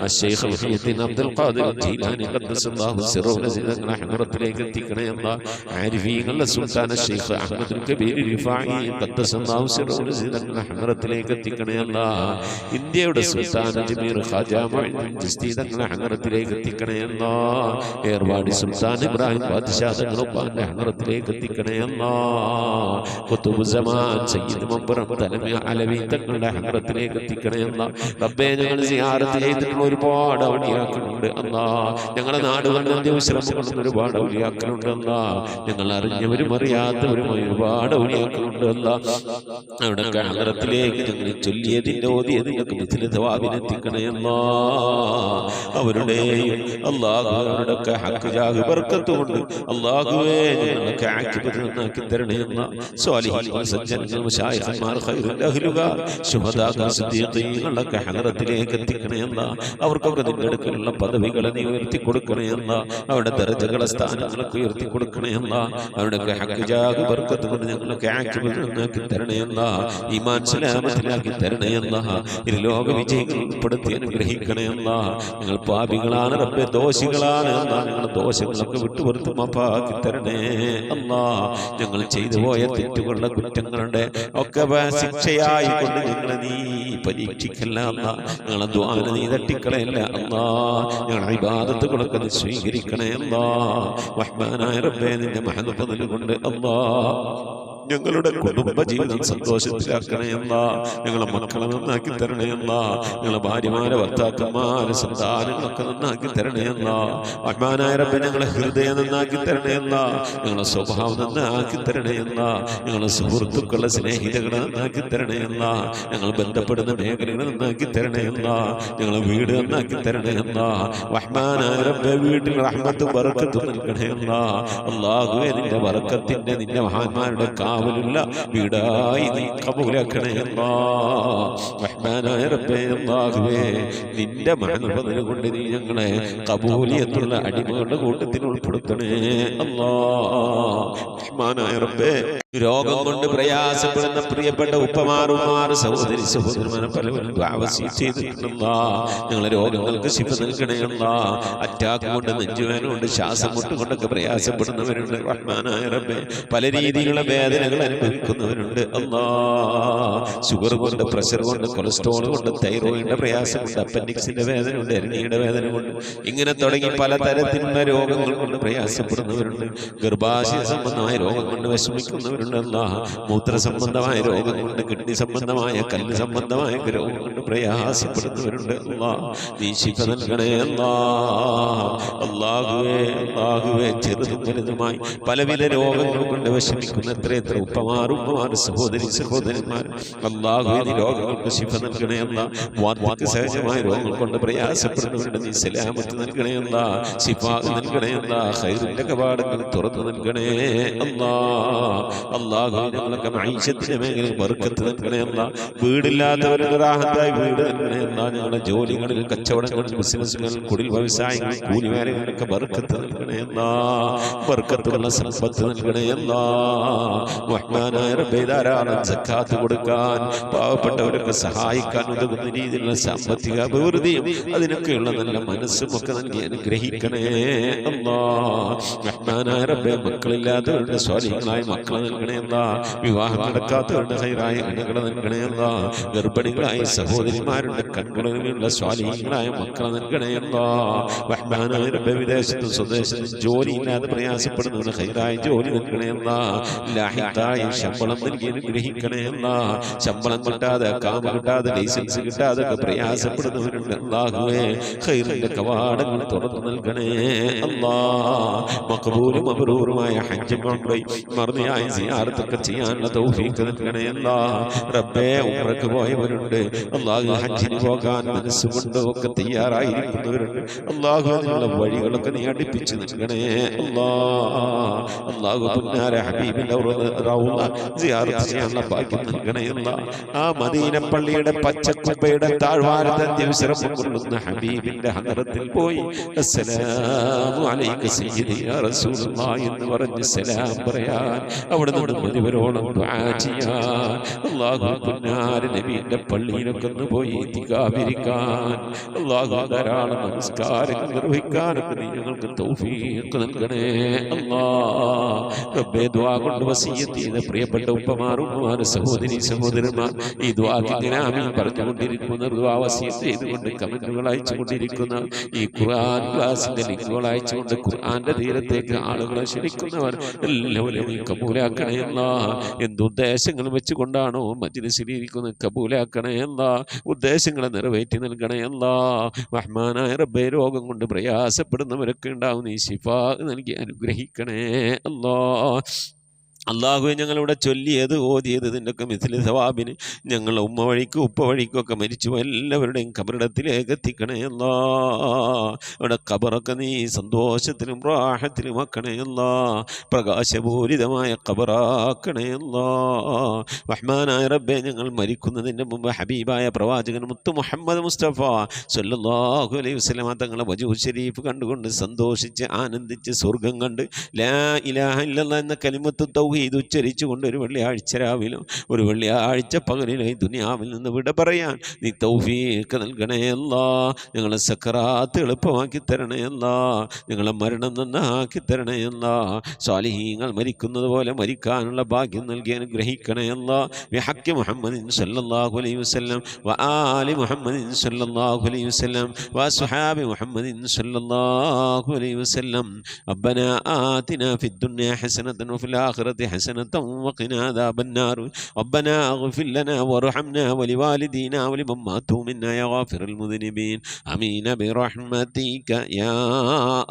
അശ്ശൈഖ് മുഹയ്യിദ്ദീൻ അബ്ദുൽ ഖാദിർ ജീലാനി ഖദ്ദസല്ലാഹു സിറഹു തങ്ങളുടെ ഹദറത്തിലേക്ക് എത്തിക്കണേ അല്ലാഹ്. ആരിഫീങ്ങളുടെ സുൽത്താൻ അശ്ശൈഖ് അഹ്മദുൽ കബീർ റിഫാഈ ഖദ്ദസല്ലാഹു സിറഹു തങ്ങളുടെ ഹദറത്തിലേക്ക് എത്തിക്കണേ അല്ലാഹ്. ഇന്ത്യയുടെ സുൽത്താൻ അജ്മീർ ഖാജ മുഈനുദ്ദീൻ ചിശ്തി തങ്ങളുടെ ഹദറത്തിലേക്ക് എത്തിക്കണേ അല്ലാഹ്. ഏർവാടി സുൽത്താൻ ഇബ്രാഹിം ബാദ്ശാ തങ്ങളുടെ ഹദറത്തിലേക്ക് എത്തിക്കണേ അല്ലാഹ്. ഖുതുബ് സമാൻ സയ്യിദ് മംബറം തലമി അലവി തങ്ങളുടെ ഹദറത്തിലേക്ക് എത്തിക്കണേ അല്ലാഹ്. റബ്ബേ ഞങ്ങൾ സിയാറത്ത് ചെയ്തിട്ടുള്ള ഒരുപാട് ഔലിയാക്കളുണ്ട് അല്ലാഹ്. ഞങ്ങളുടെ നാടുകളിൽ അന്ത്യവിശ്രമം ഒരുപാട് ഔലിയാക്കളുണ്ട് അല്ലാഹ്. ഞങ്ങൾ അറിഞ്ഞവരും അറിയാത്തവരുമായി ഒരുപാട് ഔലിയാക്കളുണ്ട് അല്ലാഹ്. അവിടെ ഹദറത്തിലേക്ക് ഞങ്ങൾ ചൊല്ലിയതിന്റെ ഓതിയതിനൊക്കെ മിഥില തവാബിനെത്തിക്കണേ അല്ലാഹ്. അവരുടെയും അല്ലാഹു അവരുടെ അവരുടെയൊക്കെ ഹക്ക് ജാഹ് ബർക്കത്ത് കൊണ്ട് അല്ലാഹുവേ ഞങ്ങളൊക്കെ ആക്കിബത്ത് നന്നാക്കി തരണേ അല്ലാ. സ്വാലിഹീങ്ങൾ സജ്ജനങ്ങൾ മശായിഖന്മാർ ഖൈറുൽ അഹ്ലുകാർ ശുഹദാക്കൾ സിദ്ദീഖീങ്ങളൊക്കെ ഹദറത്തിലേക്ക് എത്തിക്കണേ അല്ലാ. അവർക്കൊക്കെ നിന്റെ അടുക്കലുള്ള പദവികളെ നീ ഉയർത്തി കൊടുക്കണേ അല്ലാ. അവരുടെ ദർജകളെ സ്ഥാനങ്ങളൊക്കെ ഉയർത്തി കൊടുക്കണേ അല്ലാ. അവരുടെയൊക്കെ ഹക്ക് ജാഹ് ബർക്കത്ത് കൊണ്ട് ഞങ്ങളൊക്കെ ആക്കിബത്ത് നന്നാക്കി തരണേ അല്ലാ. ഈമാൻ സലാമത്തിലാക്കി തരണേ അല്ലാ. ലോക വിജയികൾ ഉൾപ്പെടുത്തി അനുഗ്രഹിക്കണേ അല്ലാ. ഞങ്ങൾ പാപികളാണ് റബ്ബേ, ദോഷികളാണ് അല്ലാ. ഞങ്ങളുടെ ദോഷങ്ങളൊക്കെ വിട്ടുപുറത്ത് മാപ്പാക്കി തരണേ അല്ലാ. ഞങ്ങൾ ചെയ്തു പോയ തെറ്റുകളുടെ കുറ്റങ്ങളുടെ ഒക്കെ ശിക്ഷയായി കൊണ്ട് ഞങ്ങളെ നീ പരീക്ഷിക്കല്ല അല്ലാ. ഞങ്ങളെ ദ്വാന നീ തട്ടിക്കളയല്ല അല്ലാ. ഞങ്ങളുടെ ഇബാദത്തുകളൊക്കെ നീ സ്വീകരിക്കണേ അല്ലാ. റഹ്മാനായ റബ്ബേ, നിന്റെ മഹദ് ഫദ്ൽ കൊണ്ട് അല്ലാ ഞങ്ങളുടെ കുടുംബ ജീവിതം സന്തോഷത്തിലാക്കണേ അല്ലാ. ഞങ്ങളെ മക്കളെ നന്നാക്കി തരണേ അല്ലാ. ഞങ്ങളെ ഭാര്യമാരെ ഭർത്താക്കന്മാരെ സന്താനങ്ങളൊക്കെ നന്നാക്കി തരണേ അല്ലാ. റഹ്മാനായ റബ്ബേ, ഞങ്ങളെ ഹൃദയം നന്നാക്കി തരണേ അല്ലാ. ഞങ്ങളെ സ്വഭാവം നന്നാക്കി തരണേ അല്ലാ. ഞങ്ങളെ സുഹൃത്തുക്കളെ സ്നേഹിതകളെ നന്നാക്കി തരണേ അല്ലാ. ഞങ്ങൾ ബന്ധപ്പെടുന്ന മേഖലകളെ നന്നാക്കി തരണേ അല്ലാ. ഞങ്ങളെ വീട് നന്നാക്കി തരണേ അല്ലാ. റഹ്മാനായ റബ്ബേ, വീട്ടിൽ റഹ്മത്തും ബറക്കത്തും നൽകണേ അല്ലാ. അല്ലാഹുവേ, നിന്റെ ബറക്കത്തിന്റെ നിന്റെ മഹാന്മാരുടെ കാവലുള്ള വീടായി നീ കബൂലാക്കണേ അല്ലാ. റഹ്മാനായ റബ്ബേ, അല്ലാഹുവേ, നിന്റെ മഹദ് കൊണ്ട് നീ ഞങ്ങളെ കബൂലിയത്തുള്ള അടിമകളുടെ കൂട്ടത്തിൽ ഉൾപ്പെടുത്തണേ അല്ലാ. റഹ്മാനായ റബ്ബേ, രോഗം കൊണ്ട് പ്രയാസപ്പെടുന്ന പ്രിയപ്പെട്ട ഉപ്പമാറുമാർ സഹോദരി സഹോദരന്മാരെ പലവരും ചെയ്തിട്ടുള്ള ഞങ്ങളെ രോഗങ്ങൾക്ക് ശിഫ നൽകണേ അല്ലാ. അറ്റാക്ക് കൊണ്ട്, നെഞ്ചുവേദന കൊണ്ട്, ശ്വാസം മുട്ടുകൊണ്ടൊക്കെ പ്രയാസപ്പെടുന്നവരുണ്ട്. റഹ്മാനായ റബ്ബേ, പല രീതിയിലുള്ള വേദനകൾ അനുഭവിക്കുന്നവരുണ്ട് അല്ലാ. ഷുഗർ കൊണ്ട്, പ്രഷർ കൊണ്ട്, കൊളസ്ട്രോൾ കൊണ്ട്, തൈറോയിഡിന്റെ പ്രയാസം കൊണ്ട്, അപ്പൻഡിക്സിന്റെ വേദന കൊണ്ട്, എരണിയുടെ വേദന കൊണ്ട്, ഇങ്ങനെ തുടങ്ങി പലതരത്തിലുള്ള രോഗങ്ങൾ കൊണ്ട് പ്രയാസപ്പെടുന്നവരുണ്ട്. ഗർഭാശയ സംബന്ധമായ രോഗം കൊണ്ട് വിഷമിക്കുന്നവരുണ്ട് അല്ലാ. മൂത്ര സംബന്ധമായ രോഗം കൊണ്ട്, കിഡ്നി സംബന്ധമായ, കല്ല് സംബന്ധമായ രോഗം കൊണ്ട് പ്രയാസപ്പെടുന്നവരുണ്ട് അല്ലാ. നീ ശിഫ നൽകണേ അല്ലാ. അല്ലാഹുവേ, അല്ലാഹുവേ, ചെറുതും വലുതുമായി പലവിധ രോഗങ്ങൾ കൊണ്ട് വിഷമിക്കുന്ന എത്ര ഉപ്പമാർ സഹോദരി സഹോദരന്മാർ അല്ലാഹുവേ, നീ രോഗങ്ങൾക്ക് ശിഫ നൽകണേ അല്ലാ. വാർദ്ധക്യ സഹജമായ രോഗങ്ങൾ കൊണ്ട് പ്രയാസപ്പെടുന്നവരുടെ നീ സലാമത്ത് നൽകണേ അല്ലാ. ശിഫ നൽകണേ അല്ലാ. ഖൈറിന്റെ കവാടങ്ങൾ തുറന്നു നൽകണേ അല്ലാ. അല്ലാഹുവേ, ഞങ്ങളൊക്കെ മഈശത്തിന്റെ മേഖലയിൽ ബർക്കത്ത് നൽകണേ അല്ലാ. വീടില്ലാത്തവരുടെ റാഹത്തായി വീട് നൽകണേ അല്ലാ. ഞങ്ങളുടെ ജോലികളിൽ, കച്ചവടങ്ങളിൽ, ബിസിനസ്സുകളിൽ, കുടിൽ വ്യവസായങ്ങളിൽ, കൂലിവേലകളിലൊക്കെ ബർക്കത്ത് നൽകണേ അല്ലാ. ബർക്കത്തുള്ള സമ്പത്ത് നൽകണേ അല്ലാ. റഹ്മാനായ റബ്ബേ, ധാരാളം സക്കാത്ത് കൊടുക്കാൻ, പാവപ്പെട്ടവരൊക്കെ സഹായിക്കാൻ ഉതകുന്ന രീതിയിലുള്ള സാമ്പത്തിക അഭിവൃദ്ധിയും അതിനൊക്കെയുള്ള നല്ല മനസ്സും ഒക്കെ നൽകി അനുഗ്രഹിക്കണേ അല്ലാ. റഹ്മാനായ റബ്ബേ, മക്കളില്ലാത്തവരുടെ സ്വാലിഹീങ്ങളായ മക്കളെ നൽകണേ അല്ലാ. വിവാഹം നടക്കാത്തവരുടെ ഖൈറായ ഇണകളെ നൽകണേ അല്ലാ. ഗർഭിണികളായ സഹോദരിമാരുടെ കൺകുളിലുള്ള സ്വാലിഹീങ്ങളായ മക്കളെ നൽകണേ അല്ലാ. റഹ്മാനായ റബ്ബേ, വിദേശത്തും സ്വദേശത്തും ജോലിയില്ലാതെ പ്രയാസപ്പെടുന്നവരുടെ ഖൈറായ ജോലി നൽകണേ അല്ലാ. ലാഹിഖായ ശമ്പളം നൽകി അനുഗ്രഹിക്കണേ അല്ലാ. ശമ്പളം കിട്ടാതെ, കാമ കിട്ടാതെ, ലൈസൻസ് കിട്ടാതെ ഒക്കെ പ്രയാസപ്പെടുന്നവരുണ്ട് അല്ലാഹുവേ, ഖൈറിന്റെ കവാടങ്ങൾ തുറന്നു നൽകണേ അല്ലാ. മഖബൂലും മബ്റൂറുമായ ഹജ്ജും ഉംറയും മർദിയായ സിയാറത്തൊക്കെ ചെയ്യാനുള്ള തൗഫീഖ് നൽകണേ അല്ലാ. റബ്ബേ, ഉംറക്ക് പോയവരുണ്ട് അല്ലാഹു, ഹജ്ജിന് പോകാൻ മനസ്സുകൊണ്ട് ഒക്കെ തയ്യാറായിരിക്കുന്നവരുണ്ട് അല്ലാഹു. അതിനുള്ള വഴികളൊക്കെ നീ അടുപ്പിച്ച് നൽകണേ അല്ലാ. അല്ലാഹു, പുന്നാര ഹബീബിന്റെ റൗള സിയാറത്ത് ചെയ്യാനുള്ള ഭാഗ്യം നൽകണേ അല്ലാ. ആ മദീന പള്ളിയുടെ പച്ചക്കുബയുടെ താഴ്വാരത്തെ ദിവസം കൊള്ളുന്ന ഹബീബിന്റെ ഹദറത്തിൽ പോയി അസ്സലാമു അലൈക സയ്യിദി യാ റസൂലുള്ളാഹി എന്ന് പറഞ്ഞ് സലാം പറയാൻ, അവിടെ നിന്ന് മുഴുവനോളം ദുആ ചെയ്യാൻ, അല്ലാഹു പുന്നാര നബിയുടെ പള്ളിയിലൊക്കെ ഒന്ന് പോയി ഇത്തികാഫിരിക്കാൻ, അല്ലാഹു ധാരാളം നമസ്കാരങ്ങൾ നിർവഹിക്കാനൊക്കെ നീ ഞങ്ങൾക്ക് തൗഫീഖ് നൽകണേ അല്ലാ. റബ്ബേ, ദുആ കൊണ്ട് വസിയ്യത്ത് ചെയ്ത പ്രിയപ്പെട്ട ഉപ്പമാർ, സഹോദരി സഹോദരന്മാർ, ഈ ദുആക്ക് ഇങ്ങനെ ആമീൻ പറഞ്ഞുകൊണ്ടിരിക്കുന്ന, ദുആ വസിയ്യത്ത് ചെയ്തുകൊണ്ട് കമന്റുകൾ അയച്ചുകൊണ്ടിരിക്കുന്ന, ഈ ഖുർആൻ ക്ലാസിന്റെ ലിങ്കുകൾ അയച്ചുകൊണ്ട് ഖുർആന്റെ തീരത്തേക്ക് ആളുകളെ ക്ഷണിക്കുന്നവർ എല്ലാവരും നീ കബൂലാക്കണേ അല്ലാ. എന്തുദ്ദേശങ്ങൾ വെച്ചുകൊണ്ടാണോ മജ്ലിസിലിരിക്കുന്നത് കബൂലാക്കണേ അല്ലാ. ഉദ്ദേശങ്ങളെ നിറവേറ്റി നൽകണേ അല്ലാ. റഹ്മാനായ റബ്ബേ, രോഗം കൊണ്ട് പ്രയാസപ്പെടുന്നവരൊക്കെ ഉണ്ടാവും, നീ ശിഫാ നൽകി അനുഗ്രഹിക്കണേ അല്ലാ. അള്ളാഹുവെ ഞങ്ങളിവിടെ ചൊല്ലിയത് ഓതിയത് ഇതിൻ്റെയൊക്കെ മിഥിലി സവാബിന് ഞങ്ങൾ ഉമ്മ വഴിക്കും ഉപ്പ വഴിക്കും ഒക്കെ മരിച്ചു എല്ലാവരുടെയും ഖബറിടത്തിലേക്ക് എത്തിക്കണേ അല്ലാ. ഇവിടെ ഖബറൊക്കെ നീ സന്തോഷത്തിലും റാഹത്തിലും ആക്കണേ അല്ലാ. പ്രകാശപൂരിതമായ ഖബറാക്കണേ അല്ലാ. റഹ്മാനായ റബ്ബേ, ഞങ്ങൾ മരിക്കുന്നതിൻ്റെ മുമ്പ് ഹബീബായ പ്രവാചകൻ മുത്ത് മുഹമ്മദ് മുസ്തഫ സല്ലല്ലാഹു അലൈഹി വസല്ലമ തങ്ങളെ വജൂഹ് ശരീഫ് കണ്ടുകൊണ്ട് സന്തോഷിച്ച് ആനന്ദിച്ച് സ്വർഗം കണ്ട് ലാ ഇലാഹ ഇല്ലല്ലാഹ് എന്ന കലിമത്ത് തൗഹീദ് ഉച്ചരിച്ചുകൊണ്ട് ഒരു വെള്ളിയാഴ്ച രാവിലും ഒരു വെള്ളിയാഴ്ച പകലിലും ഈ ദുനിയാവിൽ നിന്ന് വിട പറയാൻ നീ തൗഫീഖ് നൽകണേ അല്ലാ. ഞങ്ങളെ സക്കറാത്ത് എളുപ്പമാക്കി തരണേ അല്ലാ. ഞങ്ങളെ മരണം നന്നാക്കി തരണേ അല്ലാ. സ്വാലിഹീങ്ങൾ മരിക്കുന്നത് പോലെ മരിക്കാനുള്ള ഭാഗ്യം നൽകി അനുഗ്രഹിക്കണേ അല്ലാ. ബിഹഖി മുഹമ്മദിൻ സല്ലല്ലാഹു അലൈഹി വസല്ലം വആലി മുഹമ്മദിൻ സല്ലല്ലാഹു അലൈഹി വസല്ലം വഅസ്ഹാബി മുഹമ്മദിൻ സല്ലല്ലാഹു അലൈഹി വസല്ലം. ربنا آتنا في الدنيا حسنة وفي الآخرة حسنة وقنا عذاب النار. ربنا اغفر لنا وارحمنا ولوالدينا ولمن ماتوا منا يا غافر المذنبين. آمين برحمتك يا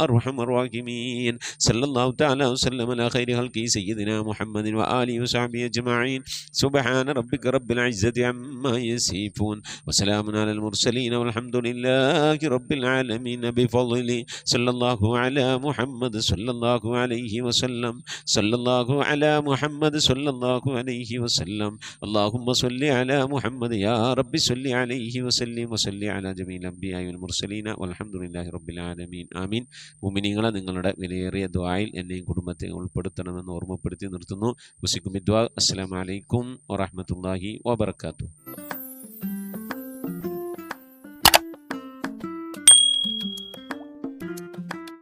أرحم الراحمين. صلى الله تعالى وسلم على خير خلقه سيدنا محمد وآله وصحبه أجمعين. سبحان ربك رب العزة عما يصفون وسلام على المرسلين والحمد لله رب العالمين بفضله. صلى الله على محمد صلى الله عليه وسلم. صلى الله على محمد صلى الله عليه وسلم. اللهم صل على محمد يا رب صل عليه وسلم وصل على جميع الأنبياء والمرسلين والحمد لله رب العالمين. ആമീൻ. മുഅ്മിനീങ്ങളെ, നിങ്ങളുടെ വിലയേറിയ ദുആയിൽ എന്നെയും കുടുംബത്തെ ഉൾപ്പെടുത്തണമെന്ന് ഓർമ്മപ്പെടുത്തി നിർത്തുന്നു. വസിക്കും ദുആ. അസ്സലാമു അലൈക്കും വറഹ്മത്തുള്ളാഹി വബറകാതുഹു.